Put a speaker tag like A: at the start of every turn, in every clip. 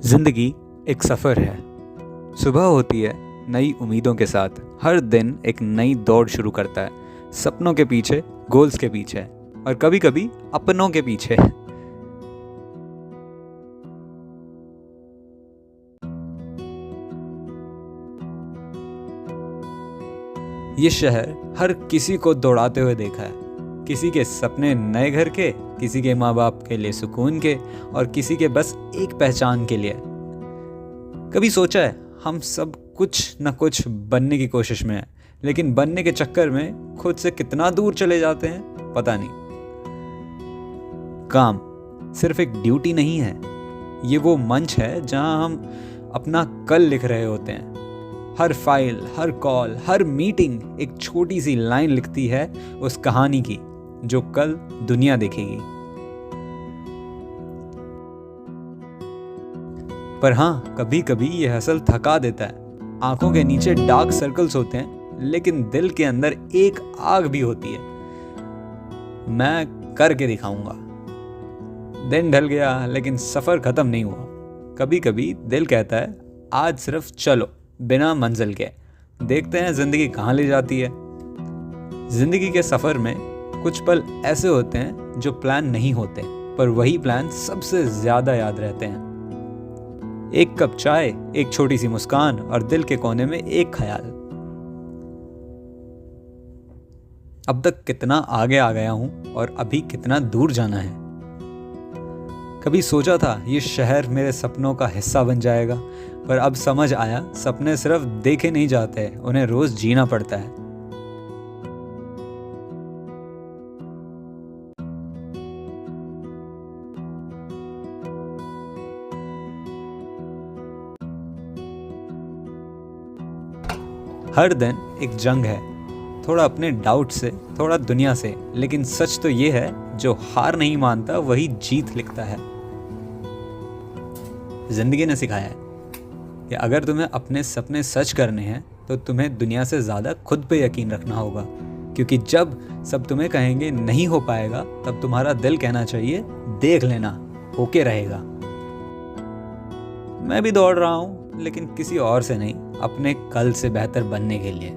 A: ज़िंदगी एक सफ़र है। सुबह होती है नई उम्मीदों के साथ, हर दिन एक नई दौड़ शुरू करता है, सपनों के पीछे, गोल्स के पीछे और कभी कभी अपनों के पीछे। ये शहर हर किसी को दौड़ाते हुए देखा है। किसी के सपने नए घर के, किसी के माँ बाप के लिए सुकून के और किसी के बस एक पहचान के लिए। कभी सोचा है हम सब कुछ न कुछ बनने की कोशिश में हैं, लेकिन बनने के चक्कर में खुद से कितना दूर चले जाते हैं पता नहीं। काम सिर्फ एक ड्यूटी नहीं है, ये वो मंच है जहां हम अपना कल लिख रहे होते हैं। हर फाइल, हर कॉल, हर मीटिंग एक छोटी सी लाइन लिखती है उस कहानी की जो कल दुनिया देखेगी। पर हाँ, कभी कभी ये हसल थका देता है। आंखों के नीचे डार्क सर्कल्स होते हैं, लेकिन दिल के अंदर एक आग भी होती है। मैं करके दिखाऊंगा। दिन ढल गया लेकिन सफर खत्म नहीं हुआ। कभी कभी दिल कहता है आज सिर्फ चलो, बिना मंजिल के देखते हैं जिंदगी कहाँ ले जाती है। जिंदगी के सफर में कुछ पल ऐसे होते हैं जो प्लान नहीं होते, पर वही प्लान सबसे ज्यादा याद रहते हैं। एक कप चाय, एक छोटी सी मुस्कान और दिल के कोने में एक ख्याल। अब तक कितना आगे आ गया हूं और अभी कितना दूर जाना है। कभी सोचा था ये शहर मेरे सपनों का हिस्सा बन जाएगा, पर अब समझ आया सपने सिर्फ देखे नहीं जाते, उन्हें रोज जीना पड़ता है। हर दिन एक जंग है, थोड़ा अपने डाउट से, थोड़ा दुनिया से, लेकिन सच तो ये है जो हार नहीं मानता वही जीत लिखता है। जिंदगी ने सिखाया है कि अगर तुम्हें अपने सपने सच करने हैं तो तुम्हें दुनिया से ज़्यादा खुद पे यकीन रखना होगा, क्योंकि जब सब तुम्हें कहेंगे नहीं हो पाएगा, तब तुम्हारा दिल कहना चाहिए देख लेना, होके रहेगा। मैं भी दौड़ रहा हूँ, लेकिन किसी और से नहीं, अपने कल से बेहतर बनने के लिए।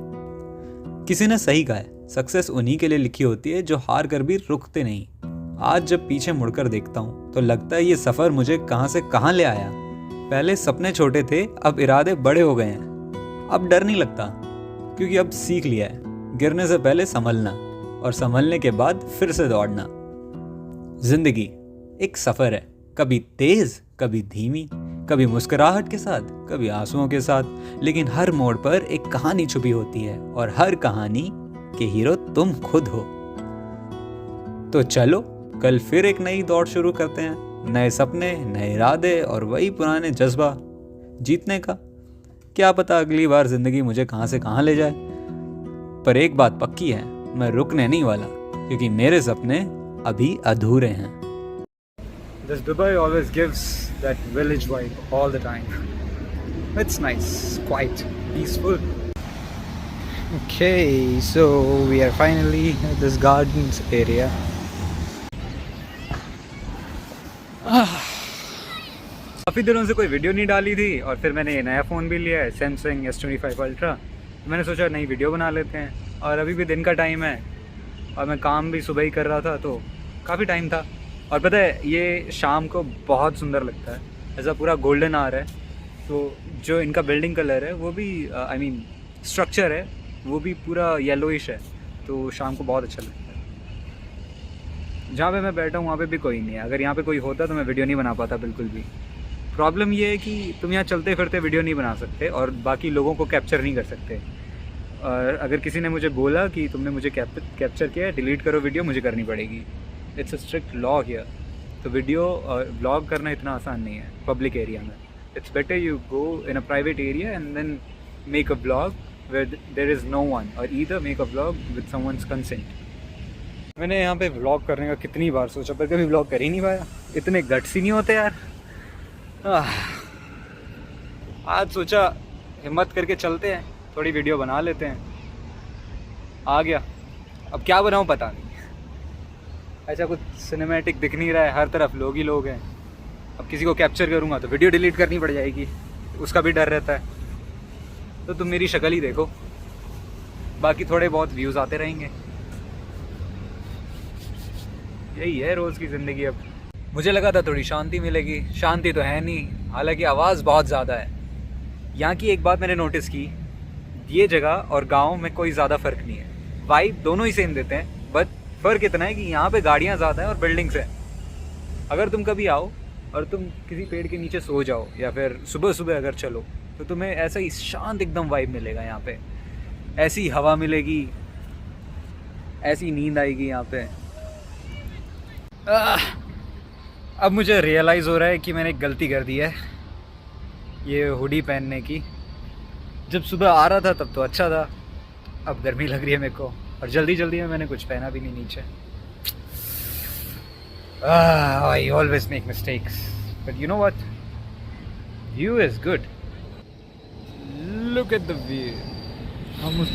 A: किसी ने सही कहा है, सक्सेस उन्हीं के लिए लिखी होती है जो हार कर भी रुकते नहीं। आज जब पीछे मुड़कर देखता हूँ तो लगता है ये सफ़र मुझे कहाँ से कहाँ ले आया। पहले सपने छोटे थे, अब इरादे बड़े हो गए हैं। अब डर नहीं लगता, क्योंकि अब सीख लिया है गिरने से पहले संभलना और संभलने के बाद फिर से दौड़ना। जिंदगी एक सफ़र है, कभी तेज, कभी धीमी, कभी मुस्कुराहट के साथ, कभी आंसुओं के साथ, लेकिन हर मोड़ पर एक कहानी छुपी होती है और हर कहानी के हीरो तुम खुद हो। तो चलो कल फिर एक नई दौड़ शुरू करते हैं, नए सपने, नए इरादे और वही पुराने जज्बा जीतने का। क्या पता अगली बार जिंदगी मुझे कहां से कहां ले जाए, पर एक बात पक्की है, मैं रुकने नहीं वाला, क्योंकि मेरे सपने अभी अधूरे हैं।
B: This Dubai always gives that village vibe all the time. It's nice, quiet, peaceful. Okay, so we are finally at this gardens area. काफ़ी दिनों से कोई वीडियो नहीं डाली थी और फिर मैंने ये नया फ़ोन भी लिया है, Samsung S25 Ultra। मैंने सोचा नई वीडियो बना लेते हैं, और अभी भी दिन का टाइम है और मैं काम भी सुबह ही कर रहा था, तो काफ़ी टाइम था। और पता है ये शाम को बहुत सुंदर लगता है, ऐसा पूरा गोल्डन आ रहा है। तो जो इनका बिल्डिंग कलर है वो भी स्ट्रक्चर है वो भी पूरा येलोइश है, तो शाम को बहुत अच्छा लगता है। जहाँ पे मैं बैठा हूँ वहाँ पे भी कोई नहीं है। अगर यहाँ पे कोई होता तो मैं वीडियो नहीं बना पाता बिल्कुल भी। प्रॉब्लम ये है कि तुम यहाँ चलते फिरते वीडियो नहीं बना सकते और बाकी लोगों को कैप्चर नहीं कर सकते। और अगर किसी ने मुझे बोला कि तुमने मुझे कैप्चर किया है, डिलीट करो वीडियो, मुझे करनी पड़ेगी। It's a strict law here. तो वीडियो और ब्लॉग करना इतना आसान नहीं है पब्लिक एरिया में। It's better you go in a private area and then make a blog where there is no one, और either make a blog with someone's consent. मैंने यहाँ पे ब्लॉग करने का कितनी बार सोचा, पर कभी ब्लॉग कर ही नहीं पाया। इतने गट्स ही नहीं होते यार। आज सोचा हिम्मत करके चलते हैं, थोड़ी वीडियो बना लेते हैं। आ गया, अब क्या बनाऊँ पता नहीं। ऐसा कुछ सिनेमैटिक दिख नहीं रहा है, हर तरफ लोग ही लोग हैं। अब किसी को कैप्चर करूँगा तो वीडियो डिलीट करनी पड़ जाएगी, उसका भी डर रहता है। तो तुम मेरी शक्ल ही देखो, बाकी थोड़े बहुत व्यूज़ आते रहेंगे। यही है रोज़ की ज़िंदगी। अब मुझे लगा था थोड़ी शांति मिलेगी, शांति तो है नहीं, हालांकि आवाज़ बहुत ज़्यादा है। यहाँ की एक बात मैंने नोटिस की, ये जगह और गांव में कोई ज़्यादा फ़र्क नहीं है, वाइब दोनों ही सेम देते हैं, बट फ़र्क इतना है कि यहाँ पे गाड़ियाँ ज़्यादा हैं और बिल्डिंग्स हैं। अगर तुम कभी आओ और तुम किसी पेड़ के नीचे सो जाओ या फिर सुबह सुबह अगर चलो तो तुम्हें ऐसा ही शांत एकदम वाइब मिलेगा। यहाँ पे ऐसी हवा मिलेगी, ऐसी नींद आएगी यहाँ पे। अब मुझे रियलाइज़ हो रहा है कि मैंने एक गलती कर दी है ये हुडी पहनने की। जब सुबह आ रहा था तब तो अच्छा था, अब गर्मी लग रही है मेरे को, और जल्दी जल्दी में मैंने कुछ पहना भी नहीं नीचे। I always make mistakes, but you know what? View is good. Look at the view. हम उस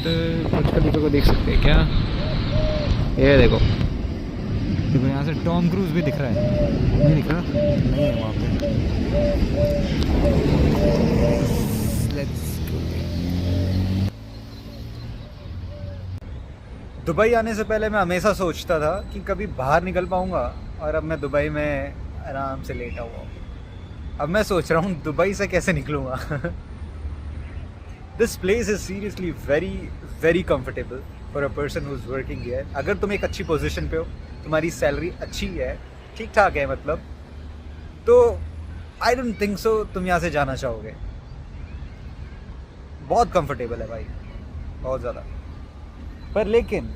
B: बुर्ज खलीफा को देख सकते हैं क्या? ये देखो, देखो यहाँ से टॉम क्रूज भी दिख रहा है। नहीं दिख रहा? नहीं है वहाँ पे। Let's go. दुबई आने से पहले मैं हमेशा सोचता था कि कभी बाहर निकल पाऊँगा, और अब मैं दुबई में आराम से लेटा हुआ हूँ। अब मैं सोच रहा हूँ दुबई से कैसे निकलूँगा। This place is seriously very very comfortable for a person who is working here. अगर तुम एक अच्छी पोजीशन पे हो, तुम्हारी सैलरी अच्छी है, ठीक ठाक है मतलब, तो आई डोंट थिंक सो तुम यहाँ से जाना चाहोगे। बहुत कंफर्टेबल है भाई, बहुत ज़्यादा। पर लेकिन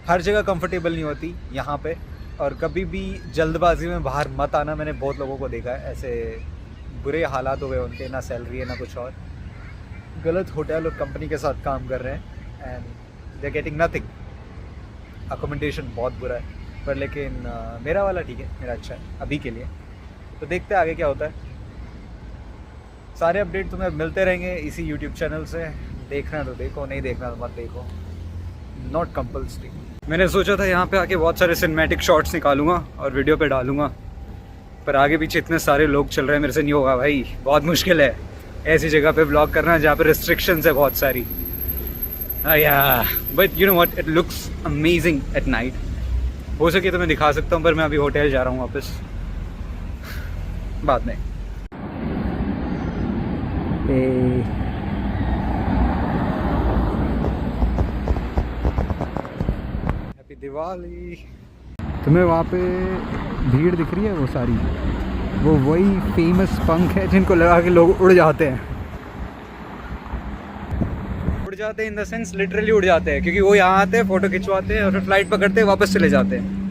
B: हर जगह कंफर्टेबल नहीं होती यहाँ पे, और कभी भी जल्दबाजी में बाहर मत आना। मैंने बहुत लोगों को देखा है, ऐसे बुरे हालात हो गए उनके, ना सैलरी है ना कुछ और, गलत होटल और कंपनी के साथ काम कर रहे हैं and they are getting nothing. Accommodation बहुत बुरा है, पर लेकिन मेरा वाला ठीक है, मेरा अच्छा है अभी के लिए। तो देखते हैं आगे क्या होता है। सारे अपडेट तुम्हें मिलते रहेंगे इसी यूट्यूब चैनल से। देखना तो देखो, नहीं देखना तो मत देखो, नॉट कंपल्सरी। मैंने सोचा था यहाँ पे आके बहुत सारे सिनेमैटिक शॉट्स निकालूंगा और वीडियो पे डालूंगा, पर आगे पीछे इतने सारे लोग चल रहे हैं, मेरे से नहीं होगा भाई, बहुत मुश्किल है ऐसी जगह पे व्लॉग करना जहाँ पे रिस्ट्रिक्शंस है बहुत सारी। But you know what, it looks amazing at night. हो सके तो मैं दिखा सकता हूँ, पर मैं अभी होटल जा रहा हूँ वापस, बाद में। हैप्पी दिवाली। तुम्हें वहाँ पे भीड़ दिख रही है, वो सारी, वो वही फेमस पंख है जिनको लगा के लोग उड़ जाते हैं। उड़ जाते हैं इन द सेंस लिटरली उड़ जाते हैं, क्योंकि वो यहाँ आते हैं, फ़ोटो खिंचवाते हैं और फिर फ्लाइट पकड़ते हैं, वापस चले जाते हैं।